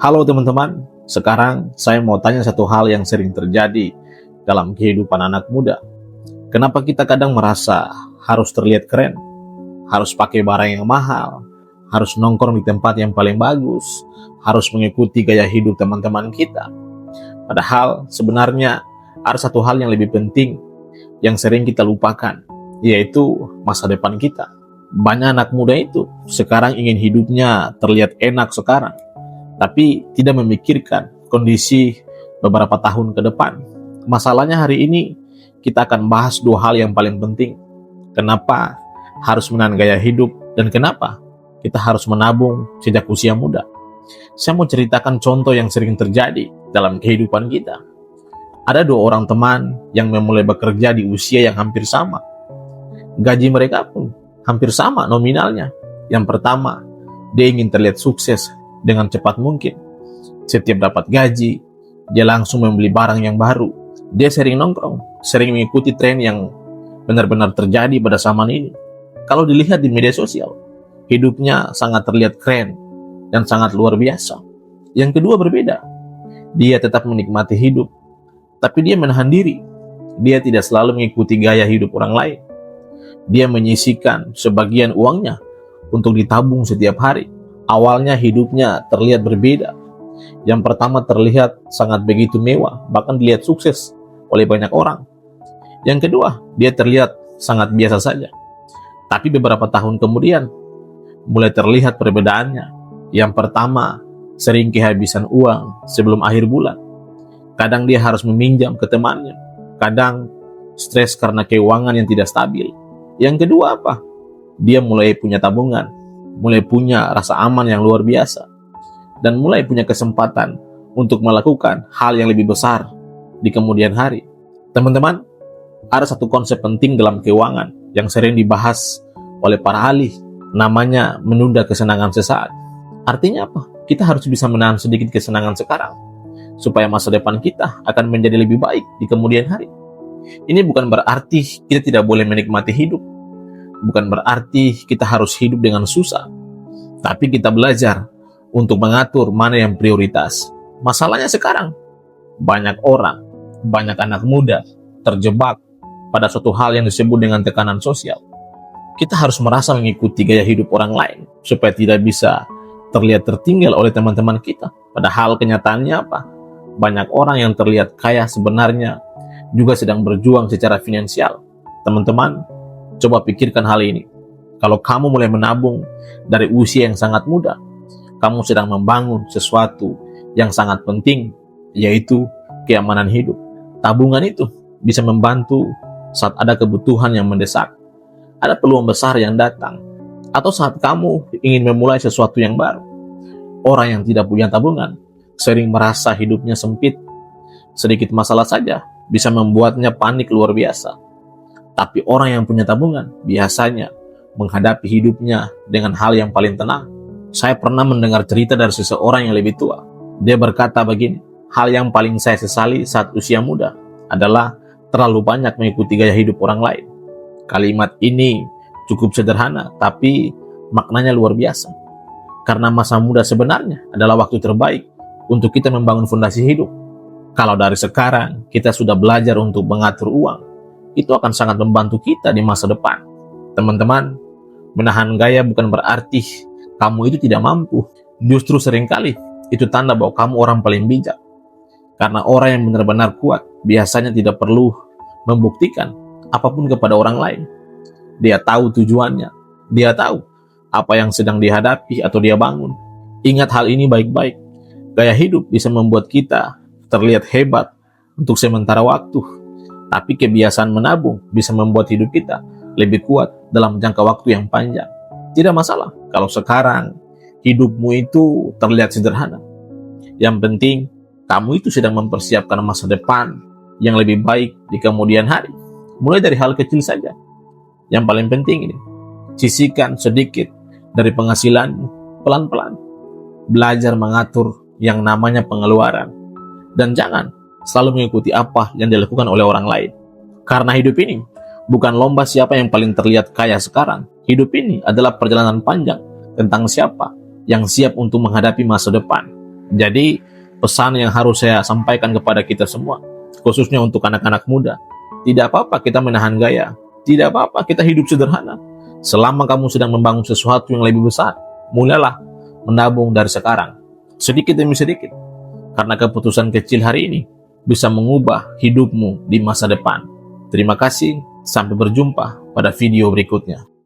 Halo teman-teman, sekarang saya mau tanya satu hal yang sering terjadi dalam kehidupan anak muda. Kenapa kita kadang merasa harus terlihat keren, harus pakai barang yang mahal, harus nongkrong di tempat yang paling bagus, harus mengikuti gaya hidup teman-teman kita. Padahal sebenarnya ada satu hal yang lebih penting yang sering kita lupakan, yaitu masa depan kita. Banyak anak muda itu sekarang ingin hidupnya terlihat enak sekarang, tapi tidak memikirkan kondisi beberapa tahun ke depan. Masalahnya hari ini kita akan bahas dua hal yang paling penting. Kenapa harus menahan gaya hidup dan kenapa kita harus menabung sejak usia muda. Saya mau ceritakan contoh yang sering terjadi dalam kehidupan kita. Ada dua orang teman yang memulai bekerja di usia yang hampir sama. Gaji mereka pun hampir sama nominalnya. Yang pertama, dia ingin terlihat sukses dengan cepat mungkin. Setiap dapat gaji, dia langsung membeli barang yang baru. Dia sering nongkrong, sering mengikuti tren yang benar-benar terjadi pada zaman ini. Kalau dilihat di media sosial, hidupnya sangat terlihat keren dan sangat luar biasa. Yang kedua berbeda. Dia tetap menikmati hidup, tapi dia menahan diri. Dia tidak selalu mengikuti gaya hidup orang lain. Dia menyisihkan sebagian uangnya untuk ditabung setiap hari. Awalnya hidupnya terlihat berbeda. Yang pertama terlihat sangat begitu mewah, bahkan dilihat sukses oleh banyak orang. Yang kedua, dia terlihat sangat biasa saja. Tapi beberapa tahun kemudian, mulai terlihat perbedaannya. Yang pertama, sering kehabisan uang sebelum akhir bulan. Kadang dia harus meminjam ke temannya. Kadang stres karena keuangan yang tidak stabil. Yang kedua apa? Dia mulai punya tabungan, mulai punya rasa aman yang luar biasa, dan mulai punya kesempatan untuk melakukan hal yang lebih besar di kemudian hari. Teman-teman, ada satu konsep penting dalam keuangan yang sering dibahas oleh para ahli, namanya menunda kesenangan sesaat. Artinya apa? Kita harus bisa menahan sedikit kesenangan sekarang, supaya masa depan kita akan menjadi lebih baik di kemudian hari. Ini bukan berarti kita tidak boleh menikmati hidup. Bukan berarti kita harus hidup dengan susah. Tapi kita belajar untuk mengatur mana yang prioritas. Masalahnya sekarang, banyak orang, banyak anak muda terjebak pada suatu hal yang disebut dengan tekanan sosial. Kita harus merasa mengikuti gaya hidup orang lain supaya tidak bisa terlihat tertinggal oleh teman-teman kita. Padahal kenyataannya apa? Banyak orang yang terlihat kaya sebenarnya juga sedang berjuang secara finansial. Teman-teman, coba pikirkan hal ini. Kalau kamu mulai menabung dari usia yang sangat muda, kamu sedang membangun sesuatu yang sangat penting, yaitu keamanan hidup. Tabungan itu bisa membantu saat ada kebutuhan yang mendesak, ada peluang besar yang datang, atau saat kamu ingin memulai sesuatu yang baru. Orang yang tidak punya tabungan sering merasa hidupnya sempit. Sedikit masalah saja bisa membuatnya panik luar biasa. Tapi orang yang punya tabungan biasanya menghadapi hidupnya dengan hal yang paling tenang. Saya pernah mendengar cerita dari seseorang yang lebih tua. Dia berkata begini, hal yang paling saya sesali saat usia muda adalah terlalu banyak mengikuti gaya hidup orang lain. Kalimat ini cukup sederhana, tapi maknanya luar biasa. Karena masa muda sebenarnya adalah waktu terbaik untuk kita membangun fondasi hidup. Kalau dari sekarang kita sudah belajar untuk mengatur uang, itu akan sangat membantu kita di masa depan. Teman-teman, menahan gaya bukan berarti kamu itu tidak mampu. Justru seringkali itu tanda bahwa kamu orang paling bijak. Karena orang yang benar-benar kuat biasanya tidak perlu membuktikan apapun kepada orang lain. Dia tahu tujuannya. Dia tahu apa yang sedang dihadapi atau dia bangun. Ingat hal ini baik-baik. Gaya hidup bisa membuat kita terlihat hebat untuk sementara waktu. Tapi kebiasaan menabung bisa membuat hidup kita lebih kuat dalam jangka waktu yang panjang. Tidak masalah kalau sekarang hidupmu itu terlihat sederhana. Yang penting, kamu itu sedang mempersiapkan masa depan yang lebih baik di kemudian hari. Mulai dari hal kecil saja. Yang paling penting ini, sisihkan sedikit dari penghasilanmu pelan-pelan. Belajar mengatur yang namanya pengeluaran. Dan jangan selalu mengikuti apa yang dilakukan oleh orang lain. Karena hidup ini bukan lomba siapa yang paling terlihat kaya sekarang. Hidup ini adalah perjalanan panjang tentang siapa yang siap untuk menghadapi masa depan. Jadi, pesan yang harus saya sampaikan kepada kita semua, khususnya untuk anak-anak muda, tidak apa-apa kita menahan gaya, tidak apa-apa kita hidup sederhana. Selama kamu sedang membangun sesuatu yang lebih besar, mulailah menabung dari sekarang, sedikit demi sedikit. Karena keputusan kecil hari ini bisa mengubah hidupmu di masa depan. Terima kasih, sampai berjumpa pada video berikutnya.